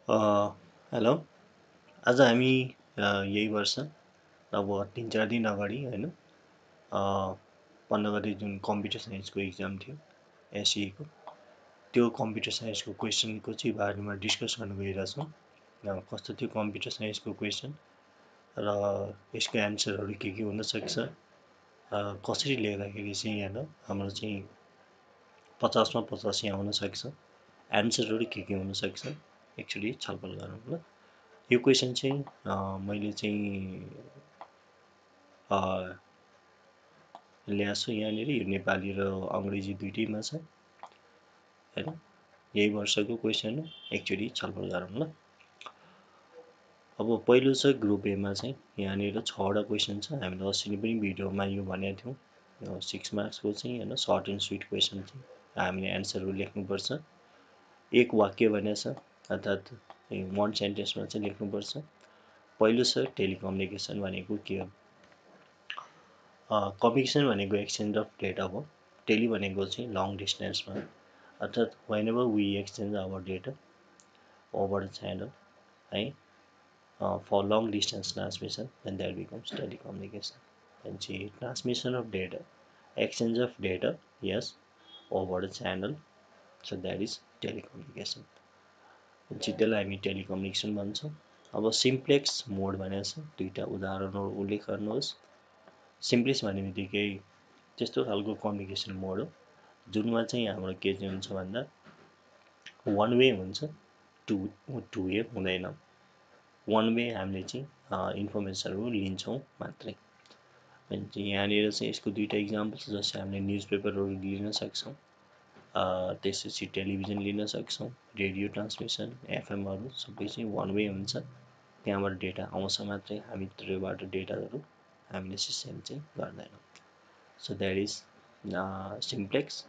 Hello. आज हामी यही वर्ष अब 3-4 दिन अगाडि होइन 15 गते जुन कम्प्युटर साइन्सको इक्जाम थियो एसइएको त्यो कम्प्युटर साइन्सको क्वेसनको चाहिँ बारेमा डिस्कस गर्न गइरहेछौँ। कस्तो थियो कम्प्युटर साइन्सको क्वेसन र यसको एन्सरहरू के हुनसक्छ, कसरी लेख्दाखेरि चाहिँ हाम्रो चाहिँ 50मा 50 यहाँ हुनसक्छ, एन्सरहरू के हुनसक्छ, एक्चुली छलफल गरौँ ल। यो क्वेसन चाहिँ मैले चाहिँ ल्याएको छु यहाँनिर। यो नेपाली र अङ्ग्रेजी दुइटैमा छ होइन। यही वर्षको क्वेसन हो, एक्चुली छलफल गरौँ ल। अब पहिलो छ ग्रुप एमा चाहिँ यहाँनिर 6वटा क्वेसन छ। हामीले अस्ति नै पनि भिडियोमा यो भनेको थियौँ 6 मार्क्सको चाहिँ होइन सर्ट एन्ड स्विट क्वेसन चाहिँ हामीले एन्सरहरू लेख्नुपर्छ। एक वाक्य भनेको छ, अर्थात् 1 सेन्टेन्समा चाहिँ लेख्नुपर्छ। पहिलो छ टेलिकम्युनिकेसन भनेको के हो। कम्युनिकेसन भनेको एक्सचेन्ज अफ डेटा हो। टेली भनेको चाहिँ लङ डिस्टेन्समा, अर्थात् whenever we exchange our data over the channel है, for long distance transmission then that becomes telecommunication. And transmission of data, exchange of data yes over the channel, so that is telecommunication. त्यसलाई हामी telecommunication भन्छौँ। अब simplex मोड भनेको छ, दुईवटा उदाहरणहरू उल्लेख गर्नुहोस्। सिम्प्लेक्स भन्ने बित्तिकै त्यस्तो खालको कम्युनिकेसन मोड हो जुनमा चाहिँ हाम्रो के चाहिँ हुन्छ भन्दा वान वे हुन्छ, टु वे हुँदैन। वान वे हामीले चाहिँ इन्फर्मेसनहरू लिन्छौँ मात्रै। अनि यहाँनिर चाहिँ यसको दुईवटा इक्जाम्पल छ, जस्तै हामीले न्युज पेपरहरू लिन सक्छौँ, त्यसपछि टेलिभिजन लिन सक्छौँ, रेडियो ट्रान्समिसन एफएमहरू सबै चाहिँ वान वे हुन्छ। त्यहाँबाट डेटा आउँछ मात्रै, हामीत्रबाट डेटाहरू हामीले चाहिँ सेन्ड चाहिँ गर्दैनौँ। So that is simplex.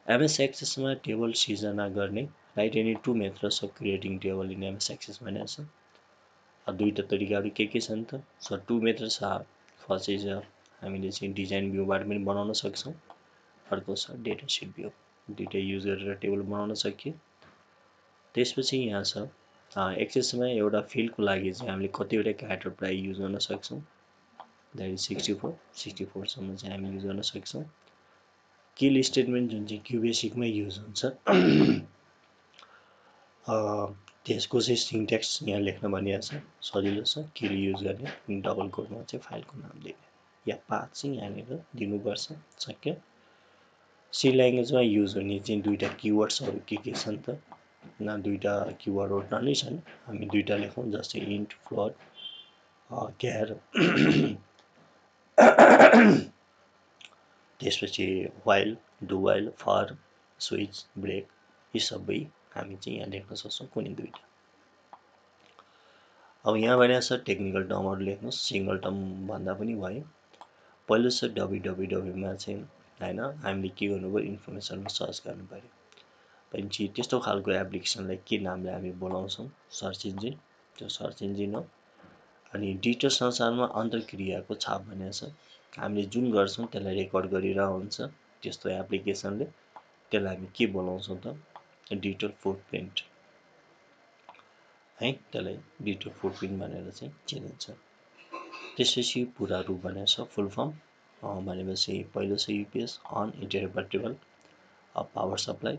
MS एक्सेसमा टेबल सिर्जना गर्ने write any two methods of creating table in MS Access भनेको छ। दुईवटा तरिकाहरू के छन् त। So two methods are, first is हामीले चाहिँ डिजाइन भ्यूबाट पनि बनाउन सक्छौँ, अर्को छ डेटा सिट भ्यू। दुईवटा युज गरेर टेबल बनाउन सकियो। त्यसपछि यहाँ छ एक्सेसमा एउटा फिल्डको लागि चाहिँ हामीले कतिवटा क्यारेक्टर प्रायः युज गर्न सक्छौँ, द्याट इज 64सम्म चाहिँ हामी युज गर्न सक्छौँ। किल स्टेटमेन्ट जुन चाहिँ क्युबेसिकमै युज हुन्छ त्यसको चाहिँ सिन्ट्याक्स यहाँ लेख्न भनिएको छ, सजिलो छ। किल युज गर्ने डबल कोडमा चाहिँ फाइलको नाम दिने या पाथ चाहिँ यहाँनिर दिनुपर्छ, सक्यो। सी ल्याङ्ग्वेजमा युज हुने चाहिँ दुईवटा किवर्ड्सहरू के छन् त। दुईवटा किवर्डहरू नै छन्, हामी दुईवटा लेखौँ, जस्तै इन्ट, फ्लोट, क्यार त्यसपछि while, do while, for, switch, break, यी सबै हामी चाहिँ यहाँ लेख्न सक्छौँ कुनै दुईवटा। अब यहाँ भनेको छ टेक्निकल टर्महरू लेख्नुहोस्, सिङ्गल टर्म भन्दा पनि भयो। पहिलो छ डब्ल्युडब्ल्युडब्ल्यूमा चाहिँ होइन हामीले के गर्नु पऱ्यो, इन्फर्मेसनहरू सर्च गर्नु पऱ्यो। पछि त्यस्तो खालको एप्लिकेसनलाई के नामले हामी बोलाउँछौँ, सर्च इन्जिन, त्यो सर्च इन्जिन हो। अनि डिजिटल संसारमा अन्तर्क्रियाको छाप भनेको छ, हामीले जुन गर्छौँ त्यसलाई रेकर्ड गरिरहेको हुन्छ त्यस्तो एप्लिकेसनले, त्यसलाई हामी के बोलाउँछौँ त, डिजिटल फुटप्रिन्ट है, त्यसलाई डिजिटल फुटप्रिन्ट भनेर चाहिँ चिनिन्छ। त्यसपछि पुरा रूप भनेको छ, फुल फर्म भनेपछि पहिलो छ युपिएस, अनइन्टरप्रेटेबल पावर सप्लाई,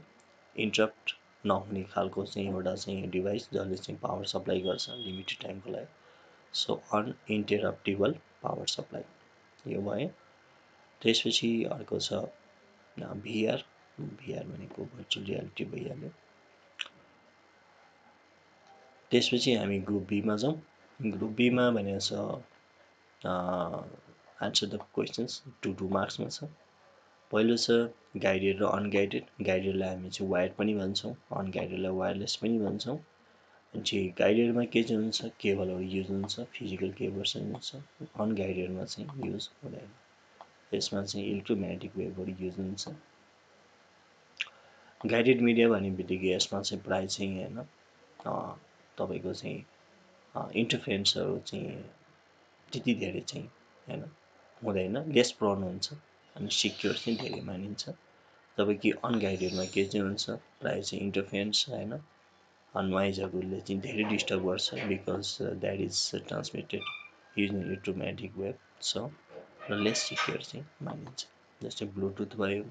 इन्टरप्ट नहुने खालको चाहिँ एउटा चाहिँ डिभाइस जसले चाहिँ पावर सप्लाई गर्छ लिमिटेड टाइमको लागि। सो अनइन्टरप्टेबल पावर सप्लाई यो भयो। त्यसपछि अर्को छ भिआर, भिआर भनेको भर्चुअल रियालिटी भइहाल्यो। त्यसपछि हामी ग्रुप बीमा जाउँ। ग्रुप बीमा भनेको छ आन्सर द क्वेसन्स 2 मार्क्समा छ। पहिलो छ गाइडेड र अनगाइडेड। गाइडेडलाई हामी चाहिँ वायर्ड पनि भन्छौँ, अनगाइडेडलाई वायरलेस पनि भन्छौँ। अनि गाइडेडमा के चाहिँ हुन्छ, केबलहरू युज हुन्छ, फिजिकल केबल्स हुन्छ। अनगाइडेडमा चाहिँ युज हुँदैन, यसमा चाहिँ इलेक्ट्रोम्याग्नेटिक वेभहरू युज हुन्छ। गाइडेड मिडिया भन्ने बित्तिकै यसमा चाहिँ प्रायः चाहिँ होइन तपाईँको चाहिँ इन्टरफेरेन्सहरू चाहिँ त्यति धेरै चाहिँ होइन हुँदैन, लेस प्रोन हुन्छ अनि सिक्योर चाहिँ धेरै मानिन्छ। जबकि अनगाइडेडमा के चाहिँ हुन्छ, प्रायः चाहिँ इन्टरफेरेन्स होइन नोइजहरूले चाहिँ धेरै डिस्टर्ब गर्छ because that is transmitted using electromagnetic wave so र लेस सिक्योर चाहिँ मानिन्छ जस्तै ब्लुटुथ भयो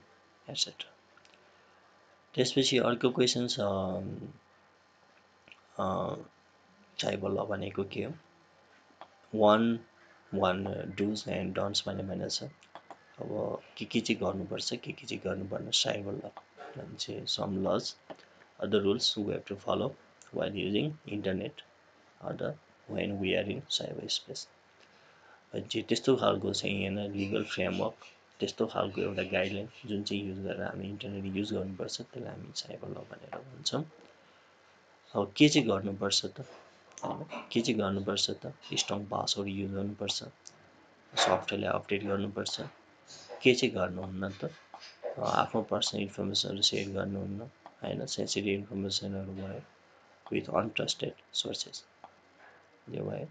एट्सेट्रा। त्यसपछि अर्को क्वेसन छ चाइबल भनेको के हो वान डुज एन्ड डन्ट्स भन्ने भनेको छ। अब के चाहिँ गर्नुपर्छ के चाहिँ गर्नुपर्ने साइबर ल चाहिँ some laws other rules we have to follow while using internet or the when we are in cyberspace चाहिँ त्यस्तो खालको चाहिँ होइन लिगल फ्रेमवर्क त्यस्तो खालको एउटा गाइडलाइन जुन चाहिँ युज गरेर हामी इन्टरनेट युज गर्नुपर्छ त्यसलाई हामी साइबर ल भनेर भन्छौँ। अब के चाहिँ गर्नुपर्छ त हैन के चाहिँ गर्नुपर्छ त स्ट्रङ पासवर्ड युज गर्नुपर्छ सफ्टवेयरलाई अपडेट गर्नुपर्छ के चाहिँ गर्नुहुन्न त आफ्नो पर्सनल इन्फर्मेसनहरू सेयर गर्नुहुन्न हैन सेन्सिटिभ इन्फर्मेसनहरू भयो विथ अनट्रस्टेड सोर्सेस यो भयो।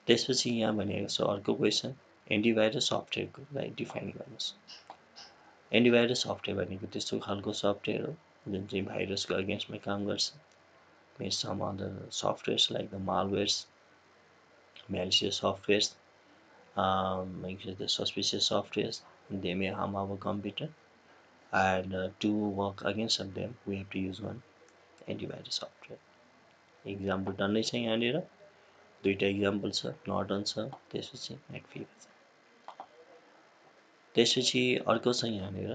त्यसपछि यहाँ भनेको छ अर्को क्वेसन एन्टिभाइरस सफ्टवेयरलाई डिफाइन गर्नुहोस्। एन्टिभाइरस सफ्टवेयर भनेको त्यस्तो खालको सफ्टवेयर हो जुन चाहिँ भाइरसको अगेन्स्टमा काम गर्छ। Means some other softwares like the malwares, malicious softwares, the suspicious softwares, they may harm our computer. And to work against them, we have to use one antivirus software. Example टन्नै छ यहाँनिर दुईटा इक्जाम्पल छ Norton छ त्यसपछि म्याकफी छ। त्यसपछि अर्को छ यहाँनिर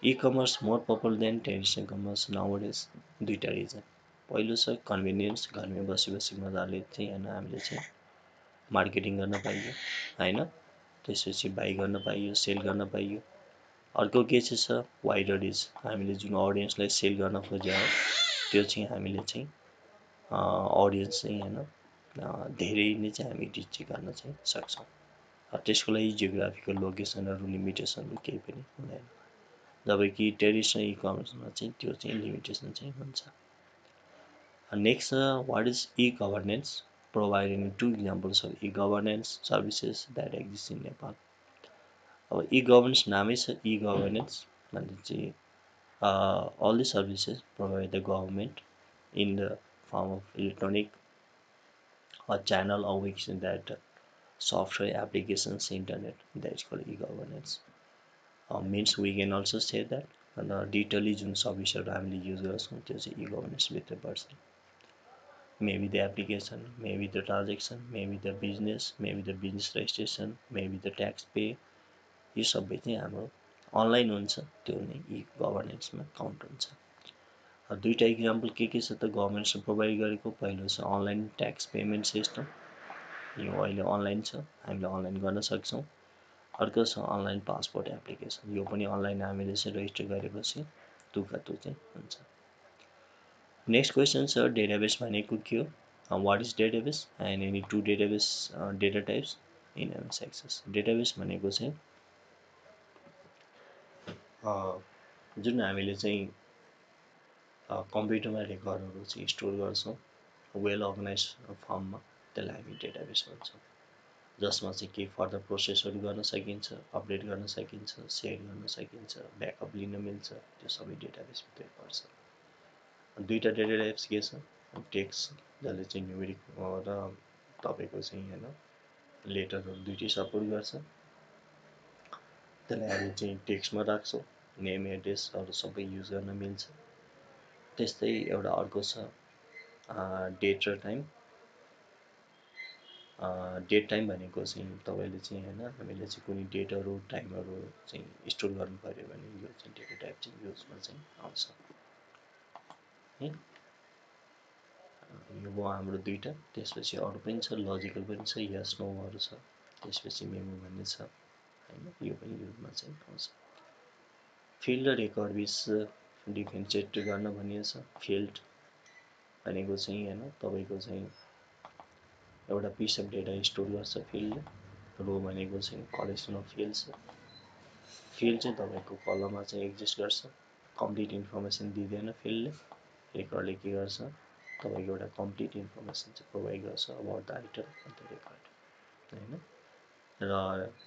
e-commerce more popular than traditional commerce nowadays दुईटा रिजन। पहिलो छ कन्भिनियन्स घरमै बसी बसी मजाले चाहिँ हैन हामीले चाहिँ मार्केटिङ गर्न पाइयो हैन त्यसपछि बाइ गर्न पाइयो सेल गर्न पाइयो। अर्को के चाहिँ छ वाइडर रिच हामीले जुन अडियन्सलाई सेल गर्न खोजेको हो त्यो चाहिँ हामीले चाहिँ अडियन्स चाहिँ हैन धेरै नै चाहिँ हामी रिच गर्न चाहिँ सक्छौँ। त्यसको लागि जियोग्राफिकल लोकेसनहरू लिमिटेसनहरू केही पनि हुँदैन जबकि ट्रेडिसनल ई-कमर्समा चाहिँ त्यो चाहिँ लिमिटेसन चाहिँ हुन्छ। Next what is e-governance providing two examples of e-governance services that exist in Nepal. अब ई-गभर्नेन्स नामै छ ई-गभर्नेन्स भने चाहिँ all the services provided by the government in the form of electronic or channel or we can that software applications internet that is called e-governance. Means we can also say that digitally जुन सर्भिसहरू हामीले use गर्छौँ त्यो चाहिँ ई-गभर्नेन्स भित्र पर्छ। Maybe the application, maybe the transaction, maybe the business registration, maybe the tax pay यो सबै चाहिँ हाम्रो अनलाइन हुन्छ त्यो नै ई-गभर्नेन्समा काउन्ट हुन्छ। दुईटा इक्जाम्पल के छ त गभर्मेन्टले प्रोभाइड गरेको पहिलो छ अनलाइन ट्याक्स पेमेन्ट सिस्टम यो अहिले अनलाइन छ हामीले अनलाइन गर्न सक्छौँ। अर्को छ अनलाइन पासपोर्ट एप्लिकेसन यो पनि अनलाइन हामीले चाहिँ रेजिस्टर गरेपछि तुका त्यो चाहिँ हुन्छ। नेक्स्ट क्वेसन छ डेटाबेस भनेको के हो what is database and any two database data types in MS Access. Database भनेको चाहिँ जुन हामीले चाहिँ कम्प्युटरमा रेकर्डहरू चाहिँ स्टोर गर्छौँ वेल अर्गनाइज फर्ममा त्यसलाई हामी डेटाबेस भन्छौँ जसमा चाहिँ के फर्दर प्रोसेसहरू गर्न सकिन्छ अपडेट गर्न सकिन्छ सेयर गर्न सकिन्छ ब्याकअप लिन मिल्छ त्यो सबै डेटाबेसभित्रै पर्छ। दुईटा डेटा टाइप्स के छ टेक्स्ट जसले चाहिँ न्युमेरिक र तपाईँको चाहिँ हैन लेटरहरू दुईटै सपोर्ट गर्छ त्यसलाई हामी चाहिँ टेक्स्टमा राख्छौँ नेम एड्रेसहरू सबै युज गर्न मिल्छ। त्यस्तै एउटा अर्को छ डेट र टाइम डेट टाइम भनेको चाहिँ तपाईँले चाहिँ हैन हामीले चाहिँ कुनै डेटहरू टाइमहरू चाहिँ स्टोर गर्नु पर्यो भने यो चाहिँ डेटा टाइप चाहिँ युजमा चाहिँ आउँछ है। यो भयो हाम्रो दुईटा त्यसपछि अरू पनि छ लजिकल पनि छ यस नोहरू छ त्यसपछि मेमो भन्ने छ हैन यो पनि युजमा चाहिँ आउँछ। फिल्ड र रेकर्ड बिच डिफरेन्सिएट गर्न भनिएको छ। फिल्ड भनेको चाहिँ हैन तपाईँको चाहिँ एउटा पिस अफ डेटा स्टोर गर्छ फिल्डले रो भनेको चाहिँ कलेक्सन अफ फिल्ड्स फिल्ड चाहिँ तपाईँको कलममा चाहिँ एक्जिस्ट गर्छ कम्प्लिट इन्फर्मेसन दिँदैन फिल्डले। रेकर्डले के गर्छ तपाईँको एउटा कम्प्लिट इन्फर्मेसन चाहिँ प्रोभाइड गर्छ about the item of the record हैन र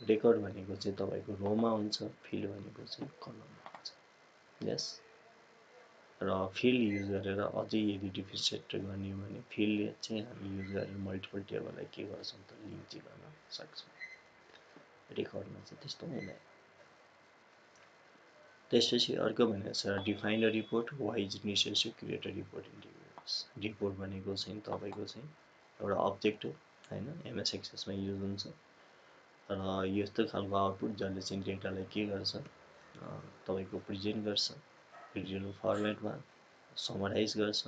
रेकर्ड भनेको चाहिँ तपाईँको रोमा हुन्छ फिल्ड भनेको चाहिँ कलममा हुन्छ। यस र फिल्ड युज गरेर अझै यदि डिफ्रेन्सिएट गर्ने हो भने फिल्ड चाहिँ हामी युज गरेर मल्टिपल टेबललाई के गर्छौँ त लिङ्क चाहिँ गर्न सक्छौँ। रेकर्डमा चाहिँ त्यस्तो हुँदैन। त्यसपछि अर्को भनेको छ define a report why is necessary create a report in DBMS. Report भनेको चाहिँ तपाईँको चाहिँ एउटा अब्जेक्ट हो होइन, एमएस एक्सेसमा युज हुन्छ र यस्तो खालको आउटपुट जसले चाहिँ डेटालाई के गर्छ तपाईँको प्रेजेन्ट गर्छ भिजुअल फर्मेटमा, समराइज गर्छ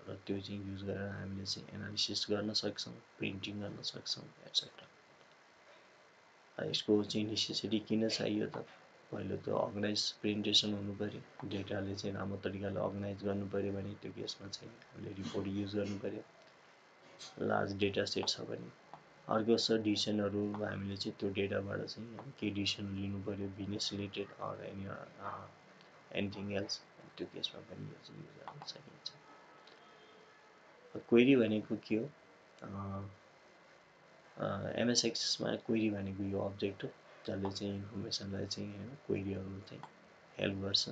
र त्यो चाहिँ युज गरेर हामीले चाहिँ एनालिसिस गर्न सक्छौँ, प्रिन्टिङ गर्न सक्छौँ एट्सेट्रा। यसको चाहिँ नेसेसिटी किन चाहियो त? पहिलो त अर्गनाइज प्रेजेन्टेसन हुनु पऱ्यो, डेटाले चाहिँ राम्रो तरिकाले अर्गनाइज गर्नु पऱ्यो भने त्यो केसमा चाहिँ हामीले रिपोर्ट युज गर्नु पऱ्यो, लार्ज डेटा सेट छ भने। अर्को छ डिसिसनहरू हामीले चाहिँ त्यो डेटाबाट चाहिँ केही डिसिसन लिनु पऱ्यो business related or anything else, त्यो केसमा पनि यो चाहिँ युज गर्न सकिन्छ। क्वेरी भनेको के हो? एमएस एक्सेसमा क्वेरी भनेको यो अब्जेक्ट हो जसले चाहिँ इन्फर्मेसनलाई चाहिँ होइन क्वेरीहरू चाहिँ हेल्प गर्छ,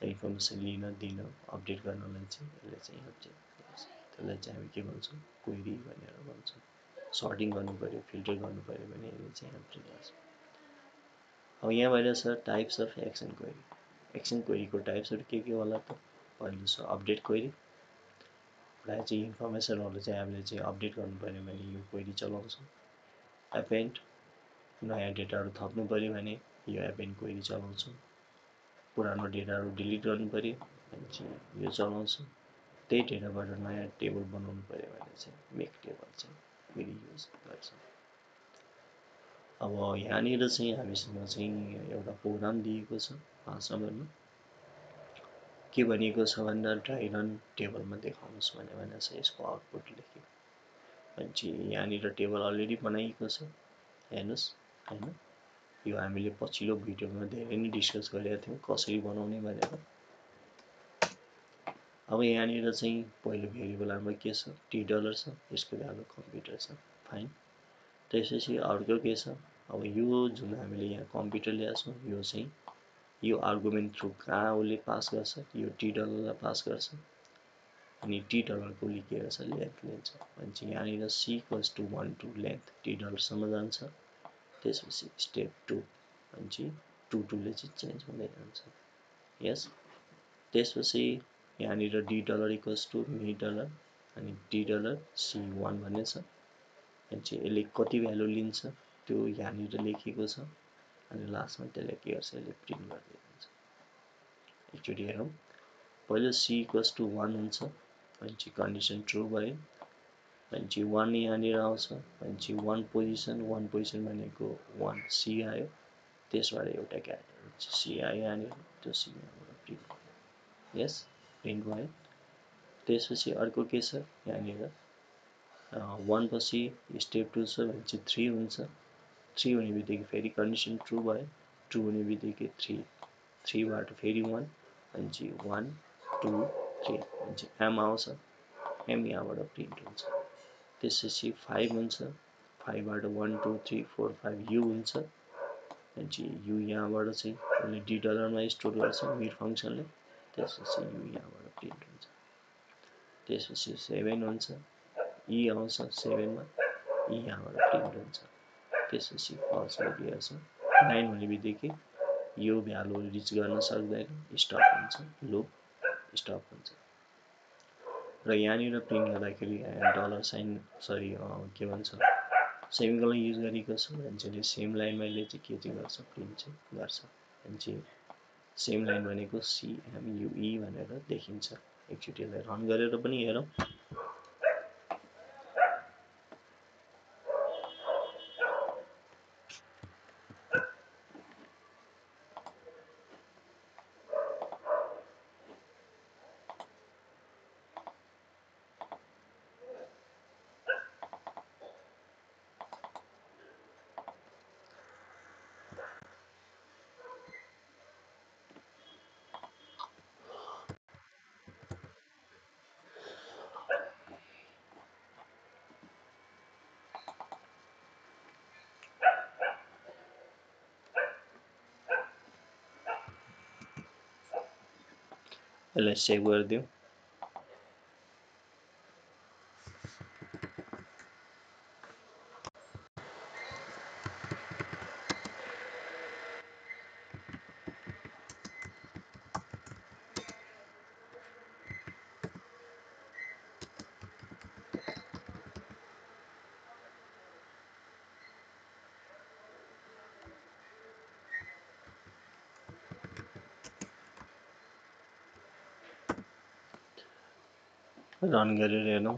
इन्फर्मेसन लिन दिन अपडेट गर्नलाई चाहिँ यसले चाहिँ अब्जेक्ट गर्छ। त्यसलाई चाहिँ हामी के भन्छौँ? क्वेरी भनेर भन्छौँ। सर्टिङ गर्नु पऱ्यो, फिल्टर गर्नु पऱ्यो भने यसले चाहिँ अपडेट गर्छ। अब यहाँबाट छ types of action query. Action क्वेरीको टाइप्सहरू के होला त? पहिलो छ अपडेट क्वेरी, प्रायः चाहिँ इन्फर्मेसनहरू चाहिँ हामीले चाहिँ अपडेट गर्नु पऱ्यो भने यो क्वेरी चलाउँछौँ। एपेन्ड, नयाँ डेटाहरू थप्नु पऱ्यो भने यो एपेन्ड क्वेरी चलाउँछौँ। पुरानो डेटाहरू डिलिट गर्नु पऱ्यो भने चाहिँ यो चलाउँछौँ। त्यही डेटाबाट नयाँ टेबल बनाउनु पऱ्यो भने चाहिँ मेक टेबल चाहिँ क्वेरी युज गर्छौँ। अब यहाँनिर चाहिँ हामीसँग चाहिँ एउटा प्रोग्राम दिएको छ 5 नम्बरमा। के भनिएको छ भन्दा ड्राई रन टेबलमा देखाउनुहोस् भनेको छ। यसको आउटपुट लेख्यो भने यहाँनिर टेबल अलरेडी बनाइएको छ, हेर्नुहोस् होइन। यो हामीले पछिल्लो भिडियोमा धेरै नै डिस्कस गरेका थियौँ कसरी बनाउने भनेर। अब यहाँनिर चाहिँ पहिलो भेरिएबल हाम्रो के छ? $t छ, यसको भ्यालु कम्प्युटर छ, फाइन। त्यसपछि अर्को के छ? अब यो जुन हामीले यहाँ कम्प्युटर ल्याएको छौँ यो चाहिँ यो आर्गुमेन्ट थ्रु कहाँ उसले पास गर्छ? यो $लाई पास गर्छ अनि $को के गर्छ? लेन्थ लिन्छ भने यहाँनिर c=1 to लेन्थ $सम्म जान्छ। त्यसपछि स्टेप 2 भने 2ले चाहिँ चेन्ज हुँदै जान्छ। यस, त्यसपछि यहाँनिर $= $me अनि $c1 भन्ने छ। यसले कति भ्यालु लिन्छ त्यो यहाँनिर लेखिएको छ अनि लास्टमा त्यसले के गर्छ? यसले प्रिन्ट गर्दै जान्छ। एकचोटि हेरौँ। पहिलो c=1 हुन्छ भने कन्डिसन ट्रु भयो भने 1 यहाँनिर आउँछ भने 1 पोजिसन भनेको 1 c आयो, त्यसबाट एउटा क्यारेक्टर c आयो यहाँनिर, त्यो c यहाँबाट प्रिन्ट भयो। यस, प्रिन्ट भयो। त्यसपछि अर्को के छ? यहाँनिर 1 पछि स्टेप 2 छ भने 3 हुन्छ। 3 हुने बित्तिकै फेरि कन्डिसन ट्रु भयो, 2 हुने बित्तिकै 3, 3 बाट फेरि 1 भने 1 2 3 भने m आउँछ, m यहाँबाट प्रिन्ट हुन्छ। त्यसपछि 5 हुन्छ, 5 बाट 1 2 3 4 5 u हुन्छ भने u यहाँबाट चाहिँ उसले $मा स्टोर गर्छ मिर फङ्सनले, त्यसपछि u यहाँबाट प्रिन्ट हुन्छ। त्यसपछि 7 हुन्छ, e आउँछ 7 मा, e यहाँबाट प्रिन्ट हुन्छ। त्यसपछि फल्सले के गर्छ? 9 हुने बित्तिकै यो भ्यालु रिच गर्न सक्दैन, स्टप हुन्छ, लुप स्टप हुन्छ। र यहाँनिर प्रिन्ट गर्दाखेरि के भन्छ सेमिकोलन युज गरेको छ भने सेम लाइनमा यसले चाहिँ के चाहिँ गर्छ? प्रिन्ट चाहिँ गर्छ भने सेम लाइन भनेको CMUE भनेर देखिन्छ। एकचोटि यसलाई रन गरेर पनि हेरौँ। यसलाई सेभ गरिदिउँ। रन गरेर हेरौँ।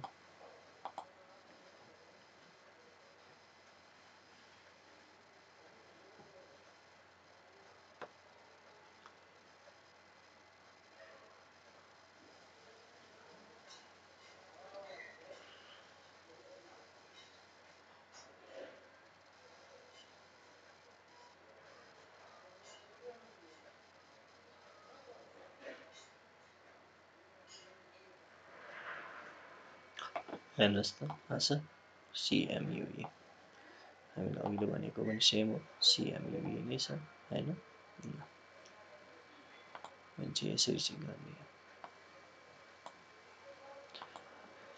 हेर्नुहोस् त आछ CMUE। हामीले अघिल्लो भनेको पनि सेम हो, CMUE नै छ हैन। मान्छे यसरी चाहिँ गर्ने।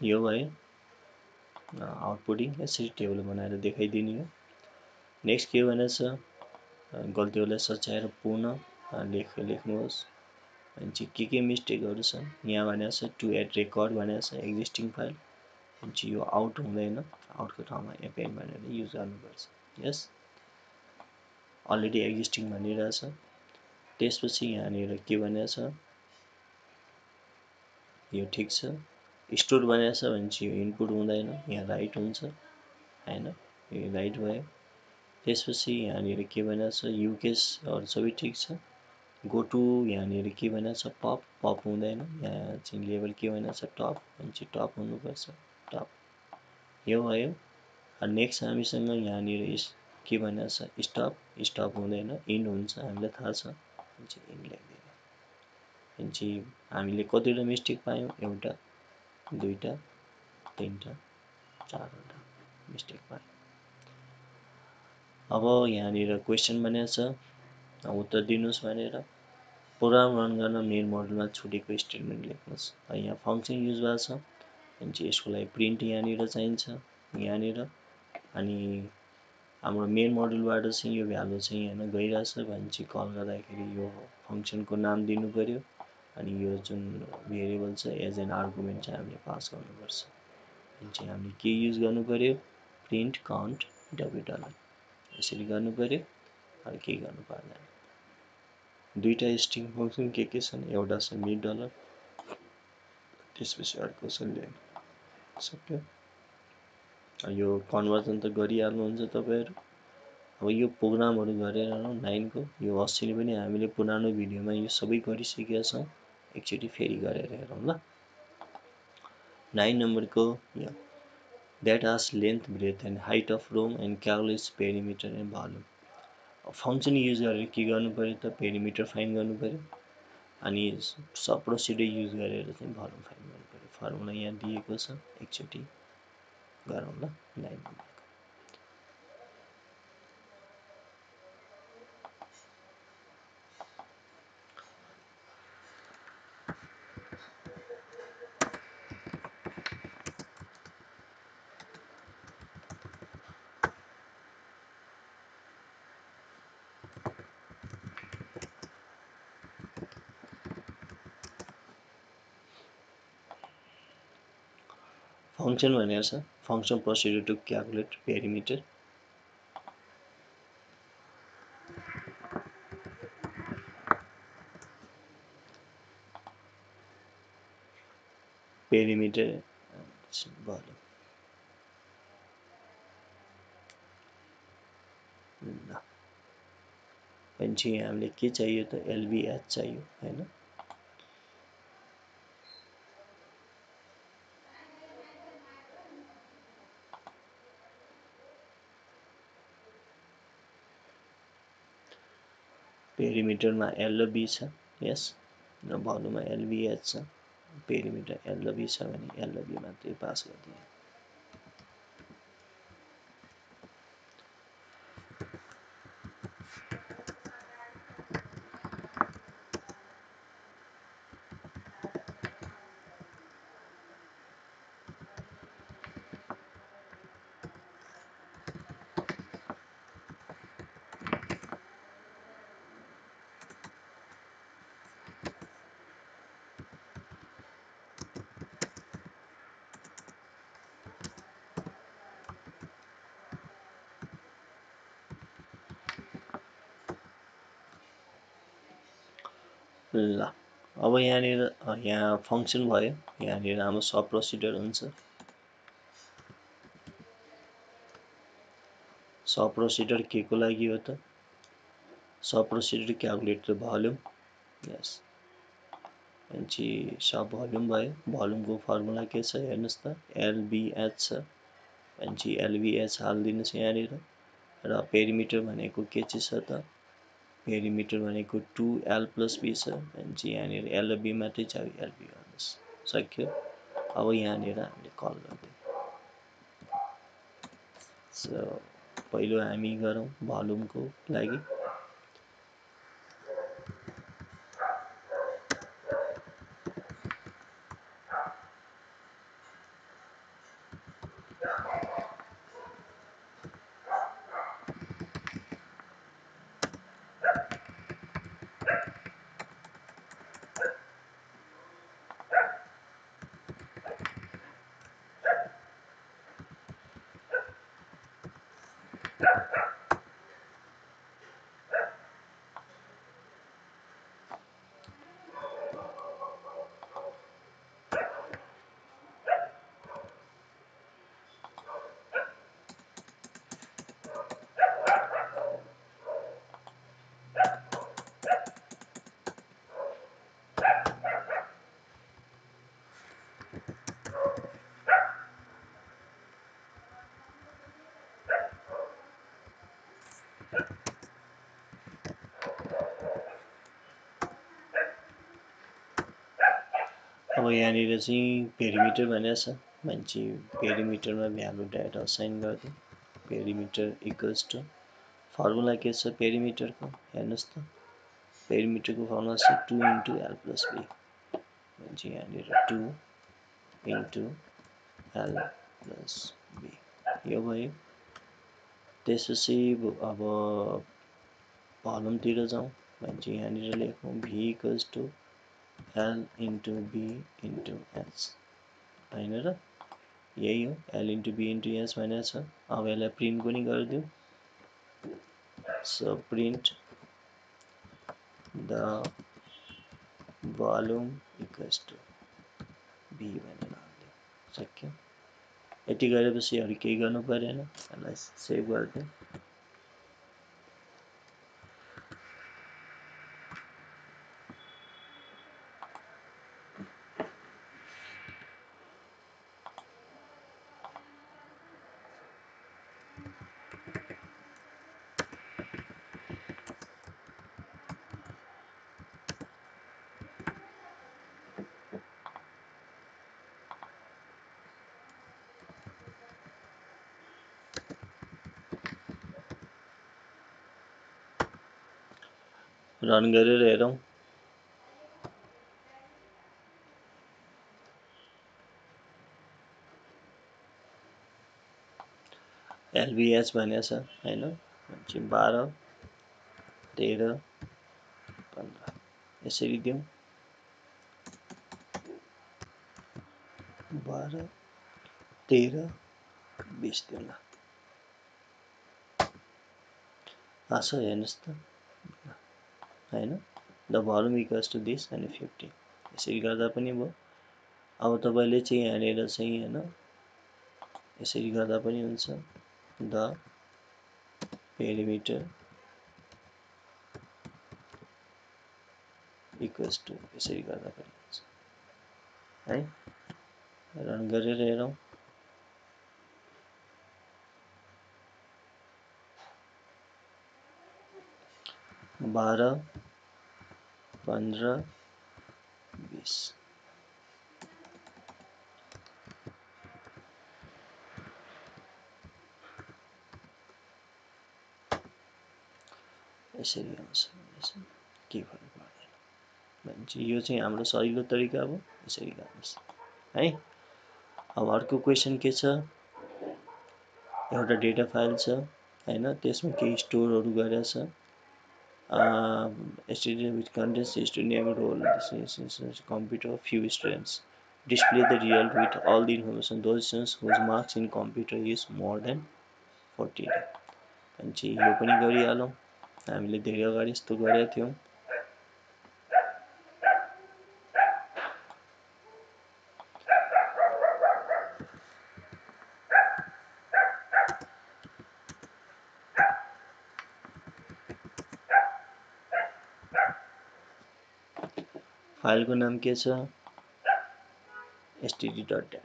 यो भयो आउटपुटिङ, यसरी टेबल बनाएर देखाइदिने हो। नेक्स्ट के भनेछ, गल्तीहरूलाई सच्याएर पुनः लेख्नुहोस्। अनि के मिस्टेकहरू छन् यहाँ भनेको छ टु एड रेकर्ड भनेको छ एक्जिस्टिङ फाइल। अनि यो आउट हुँदैन, आउटको ठाउँमा एपेन्ड भनेर युज गर्नुपर्छ। यस अलरेडी एक्जिस्टिङ भनिरहेछ। त्यसपछि यहाँनिर के भनेको छ, यो ठिक छ। स्टोर भनेको छ भने चाहिँ यो इनपुट हुँदैन, यहाँ राइट हुन्छ हैन, यो राइट भयो। त्यसपछि यहाँनिर के भनेको छ, युकेसहरू सबै ठिक छ। गो टु यहाँनिर के भनेको छ, पप हुँदैन, यहाँ चाहिँ लेभल के भनेको छ, टप, अनि चाहिँ टप हुनुपर्छ, टप। यो भयो। नेक्स्ट हामीसँग यहाँनिर के भनेको छ, स्टप हुँदैन, इन्ड हुन्छ, हामीलाई थाहा छ, अनि चाहिँ इन्ड लेख्दिने। अनि चाहिँ हामीले कतिवटा मिस्टेक पायौँ, एउटा, दुईटा, तीनटा, चारवटा मिस्टेक पायौँ। अब यहाँनिर क्वेसन भनेको छ उत्तर दिनुहोस् भनेर। प्रोग्राम रन गर्न मेन मोडुलमा छुटेको स्टेटमेन्ट लेख्नुहोस्। यहाँ फङ्सन युज भएको छ, अनि चाहिँ यसको लागि प्रिन्ट यहाँनिर चाहिन्छ, यहाँनिर। अनि हाम्रो मेन मोडुलबाट चाहिँ यो भ्यालु चाहिँ हैन गइरहेछ भने चाहिँ कल गर्दाखेरि यो फङ्सनको नाम दिनु पर्यो। अनि यो जुन भेरिएबल छ एज एन आर्गुमेन्ट चाहिँ हामीले पास गर्नुपर्छ। अनि चाहिँ हामीले के युज गर्नु पर्यो, प्रिन्ट काउन्ट $, यसरी गर्नु पर्यो, अरु केही गर्नु पर्दैन। दुईटा स्ट्रिङ फङ्सन के छन्, एउटा छ $, त्यसपछि अर्को छ लेन। सक्यो। यो कन्भर्जन त गरिहाल्नुहुन्छ तपाईहरु। अब यो प्रोग्रामहरु गरेर 9 को यो 80 ले पनि हामीले पुरानो भिडियोमा यो सबै गरिसकेका छौं। एकचोटी फेरि गरेर हेरौं ल। 9 नम्बरको यो that has length, breadth and height of room and calculates perimeter and volume. Function use गरेर के गर्नु पर्यो त, पेरिमिटर फाइन्ड गर्नु पर्यो। अनि सब प्रोसिडर युज गरेर चाहिँ भोल्युम फाइन्ड गर्नु पर्यो। फर्मुला यहाँ दिएको छ, एकचोटी गरौँ ल। 9 नम्बरको फंक्शन भनेको छ function procedure to calculate perimeter. Perimeter volume ल। पछि हामीले के चाहियो त, एलभीएच चाहियो हैन। पेरिमिटरमा एल र बी छ, यस, र भोल्युममा एलभीएच छ। पेरिमिटर एल र बी छ भने एल र बी मात्रै पास गरिदिए। ल अब यहाँनिर यहाँ फङ्सन भयो, यहाँनिर हाम्रो सब प्रोसिडर हुन्छ। सब प्रोसिडर के को लागि हो त? Sub procedure calculate the volume. Yes, भनेपछि सब भोल्युम भयो। भोल्युमको फर्मुला के छ हेर्नुहोस् त, एलबिएच छ। भनेपछि एलबिएच हालिदिनुहोस् यहाँनिर। र पेरिमिटर भनेको के चाहिँ छ त? पेरिमिटर भनेको 2L + B छ। भनेपछि यहाँनिर L र B मात्रै छ, एलबी गर्नुहोस्। सक्यो। अब यहाँनिर हामीले कल गरिदिउँ। सो पहिलो हामी गरौँ भोल्युमको लागि। अब यहाँनिर चाहिँ पेरिमिटर भनेको छ। भनेपछि पेरिमिटरमा भ्यालु डाइरेक्ट असाइन गरिदिउँ। पेरिमिटर इक्वल्स टु फर्मुला के छ पेरिमिटरको हेर्नुहोस् त। पेरिमिटरको फर्मुला छ 2 × L + B। भनेपछि यहाँनिर 2 × L + B यो भयो। त्यसपछि अब भोल्युमतिर जाउँ। भनेपछि यहाँनिर लेखौँ V equals to L × B × S, होइन र? यही हो, L × B × S भनेको छ। अब यसलाई प्रिन्ट पनि गरिदिउँ। So print the volume equals to B भनेर हालिदिउँ। सक्यो। यति गरेपछि अरू केही गर्नु परेन। यसलाई सेभ गरिदिउँ। रन गरेर हेरौँ। एलबिएच भनेको छ, होइन? भनेपछि 12, 13, 15 यसरी दिउँ। 12, 13, 20 दिउँ ल। आछ हेर्नुहोस् त, होइन? The volume equals to this अनि 15 यसरी गर्दा पनि भयो। अब तपाईँले चाहिँ यहाँनिर चाहिँ होइन यसरी गर्दा पनि हुन्छ। द पेरिमिटर इक्वल्स टु यसरी गर्दा पनि हुन्छ, है? रन गरेर हेरौँ। बाह्र, 15, 20 यसरी आउँछ। के फरक पर्दैन। भनेपछि यो चाहिँ हाम्रो सजिलो तरिका हो। यसरी गर्नुहोस्, है? अब अर्को क्वेसन के छ? एउटा डेटा फाइल छ, होइन? त्यसमा केही स्टोरहरू गरेको छ। std which contains student name role computer few students display the result with all the information those students whose marks in computer is more than 40 भनेपछि यो पनि गरिहालौँ। हामीले धेरै अगाडि यस्तो गरेका थियौँ। फाइलको नाम के छ std.dat।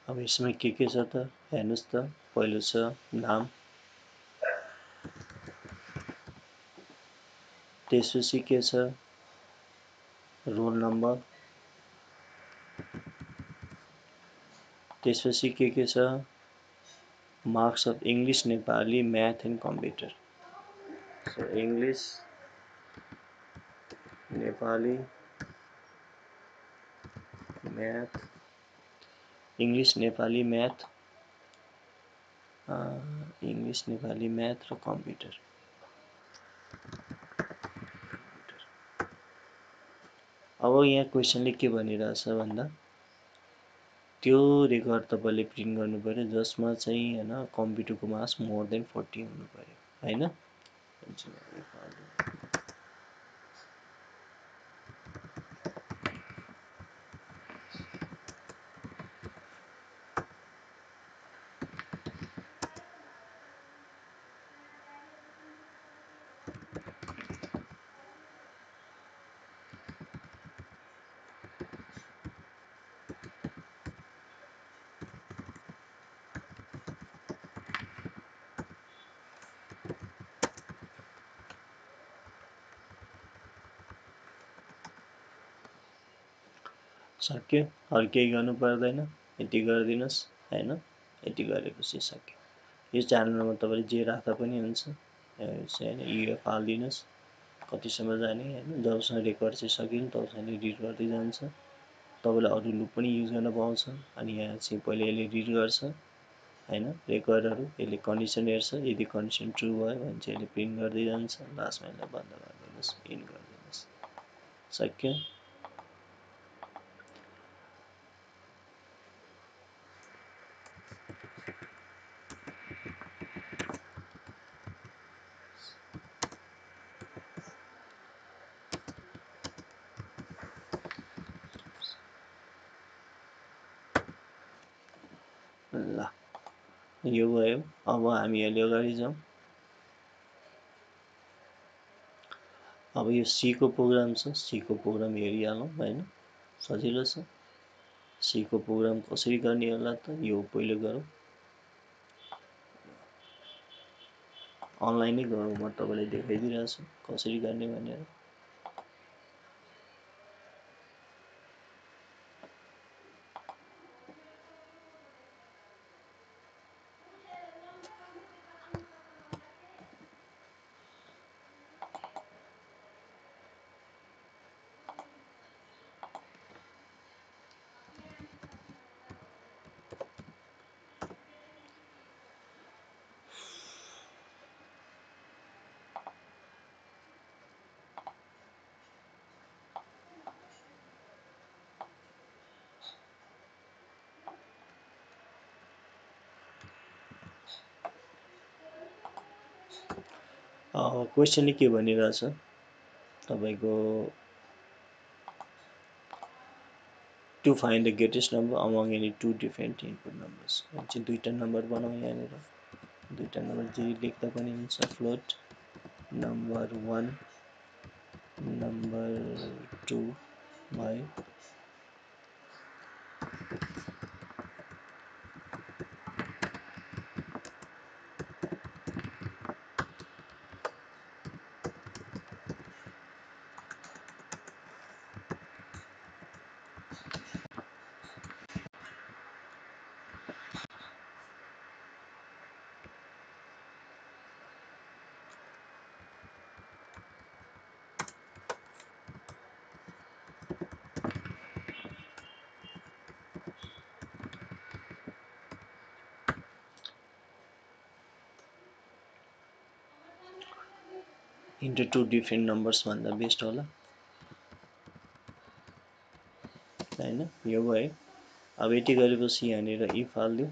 अब यसमा के छ त हेर्नुस् त। पहिलो छ नाम, त्यसपछि के छ रोल नम्बर, त्यसपछि के छ marks of English, Nepali, math and computer. So English, Nepali, math, English, Nepali, math, English, Nepali, math र कम्प्युटर। अब यहाँ क्वेसनले के भनिरहेछ भन्दा त्यो रेकर्ड तपाईँले प्रिन्ट गर्नु पर्यो जसमा चाहिँ हैन कम्प्युटरको मार्क्स मोर देन 40 हुनु पर्यो हैन। सक्यो, अरु केही गर्नु पर्दैन, यति गरिदिनुस् हैन। यति गरेपछि सक्यो। यो च्यानलमा तपाईले जे राख्दा पनि हुन्छ। हैन युएफ हाल्दिनुस् कतिसम्म जाने हैन, जबसम्म रेकर्ड चाहिँ सकिन्छ तबसम्म रिड गर्दै जान्छ। तपाईले अरु लुप पनि युज गर्न पाउँछ। अनि यहाँ चाहिँ पहिले यसले रिड गर्छ हैन रेकर्डहरु, यसले कन्डिसन हेर्छ, यदि कन्डिसन ट्रु भयो भने चाहिँ यसले प्रिन्ट गर्दै जान्छ। लास्टमा यसलाई बन्द गरिदिनुस्, इन गरिदिनुस्। सक्यो। ल यो भयो। अब हामी अहिले अगाडि जाउँ। अब यो सी को प्रोग्राम छ, सी को प्रोग्राम हेरिहालौँ हैन। सजिलो छ। सी को प्रोग्राम कसरी गर्ने होला त यो पहिलो गरौँ। अनलाइनै गरौँ, म तपाईलाई देखाइदिरहेको छु कसरी गर्ने भनेर। क्वेसनले के भनिरहेछ तपाईको to find the greatest number among any two different input numbers। चाहिँ दुईटा नम्बर बनाऊ यहाँनिर। दुईटा नम्बर जे लेख्दा पनि हुन्छ। फ्लोट नम्बर 1 नम्बर 2 भयो। इन्टु टु डिफ्रेन्ट नम्बर्स भन्दा बेस्ट होला हैन यो भयो अब यति गरेपछि यहाँनिर इफ हाल्दिउँ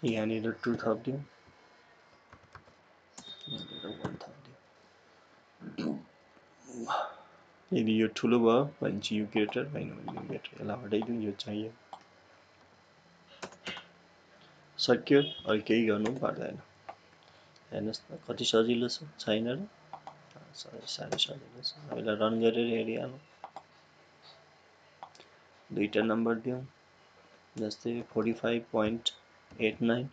यहाँनिर 2 थप्दिउँ यहाँनिर 1 थप्दिउँ यदि यो ठुलो भयो भनेपछि यो ग्रेटर होइन भने यो ग्रेटर यसलाई हटाइदिउँ यो चाहियो सक्यो अहिले केही गर्नु पर्दैन हेर्नुहोस् त कति सजिलो छ छैन र साह्रै सजिलो छ अब यसलाई रन गरेर हेरिहालौँ दुईटा नम्बर दिउँ जस्तै 45.89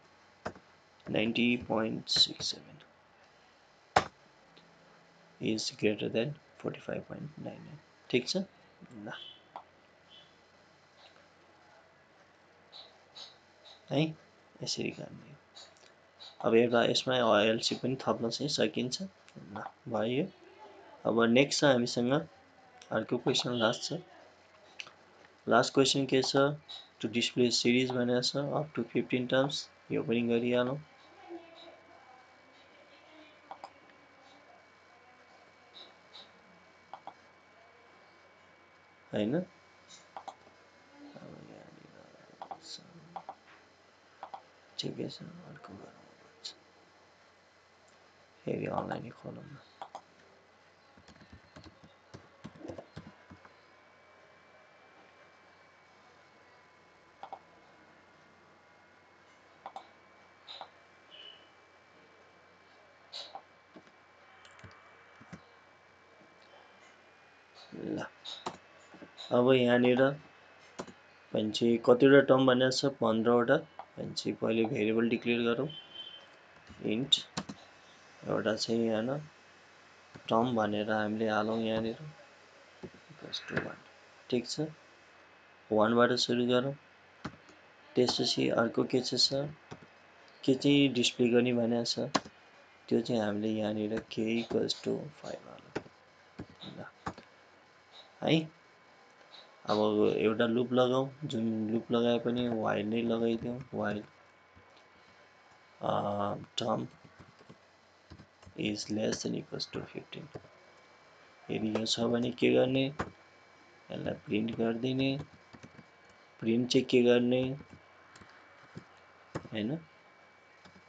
90.67 is greater than 45.99 ठीक छ ल है यसरी गर्ने अब एउटा यसमा एलसी पनि थप्न चाहिँ सकिन्छ ल भयो अब नेक्स्ट छ हामीसँग अर्को क्वेसन लास्ट क्वेसन के छ टु डिस्प्ले सिरिज भनेको छ अप टु 15 टर्म्स यो पनि गरिहालौँ हैन ठिकै छ अर्को गरौँ फेरि अनलाइन खोलौँ न ल अब यहाँनिर भनेपछि कतिवटा टर्म भनेको छ 15 वटा भनेपछि पहिले भेरिएबल डिक्लेयर गरौँ इन्ट एउटा चाहिँ यहाँ टर्म भनेर हामीले हालौँ यहाँनिर इक्वल्स टु 1 ठीक छ 1 बाट सुरु गरौँ त्यसपछि अर्को के छ के चाहिँ डिस्प्ले गर्ने भनेको छ त्यो चाहिँ हामीले यहाँनिर k इक्वल्स टु 5 हालौँ ल है अब एउटा लुप लगाऊ जुन लुप लगाए पनि while नै लगाइदिउँ while term is less than equals to 15 यदि यो छ भने के गर्ने यसलाई प्रिन्ट गरिदिने प्रिन्ट चाहिँ के गर्ने हैन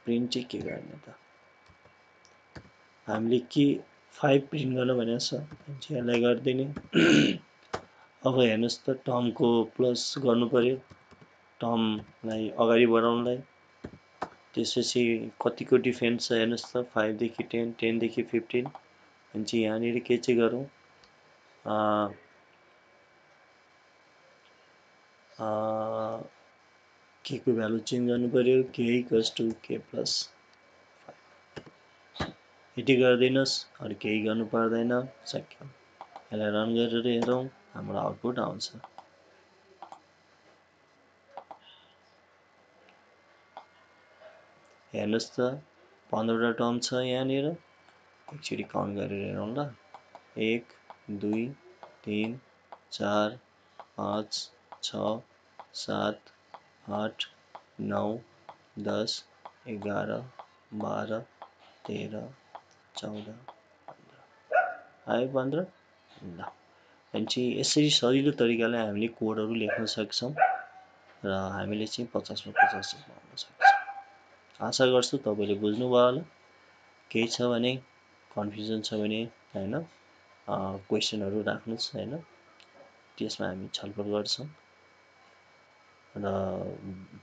प्रिन्ट चाहिँ के गर्ने त हामीले के 5 प्रिन्ट गर्न भनेको छ भनेपछि यसलाई गरिदिने अब हेर्नुहोस् त टर्मको प्लस गर्नु पर्यो टर्मलाई अगाडि बढाउनलाई त्यसपछि कतिको डिफरेन्स छ हेर्नुहोस् त 5 देखि 10 10 देखि 15 भनेपछि यहाँनिर के चाहिँ गरौँ के को भ्यालु चेन्ज गर्नु पर्यो k equals to k plus 5 यति गरिदिनुहोस् अरू केही गर्नु पर्दैन सक्यो यसलाई रन गरेर हेरौँ हाम्रो आउटपुट आउँछ हेर्नुहोस् त 15 वटा टर्म छ यहाँनिर एकचोटि काउन्ट गरेर हेरौँ ल 1 2 3 4 5 6 7 8 9 10 11 12 13 14 15 आयो 15 ल भनेपछि यसरी सजिलो तरिकाले हामीले कोडहरू लेख्न सक्छौँ र हामीले चाहिँ 50 मा 50 पाउन सक्छौँ आशा गर्छु तपाईले बुझ्नुभयो होला केही छ भने कन्फ्युजन छ भने हैन क्वेशनहरु राख्नुस् हैन त्यसमा हामी छलफल गर्छौं र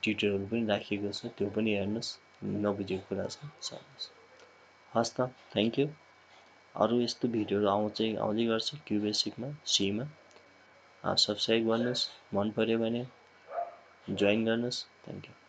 ट्युटोरियल पनि राखिएको छ, त्यो पनि हेर्नुहोस्, नबुझेको कुरा छ। हस् त, थ्याङ्क यू। अरू यस्तो भिडियोहरू आउँदै गर्छ क्युबेसिकमा, सीमा। सब्सक्राइब गर्नुहोस्, मन पऱ्यो भने जोइन गर्नुहोस्। Thank you.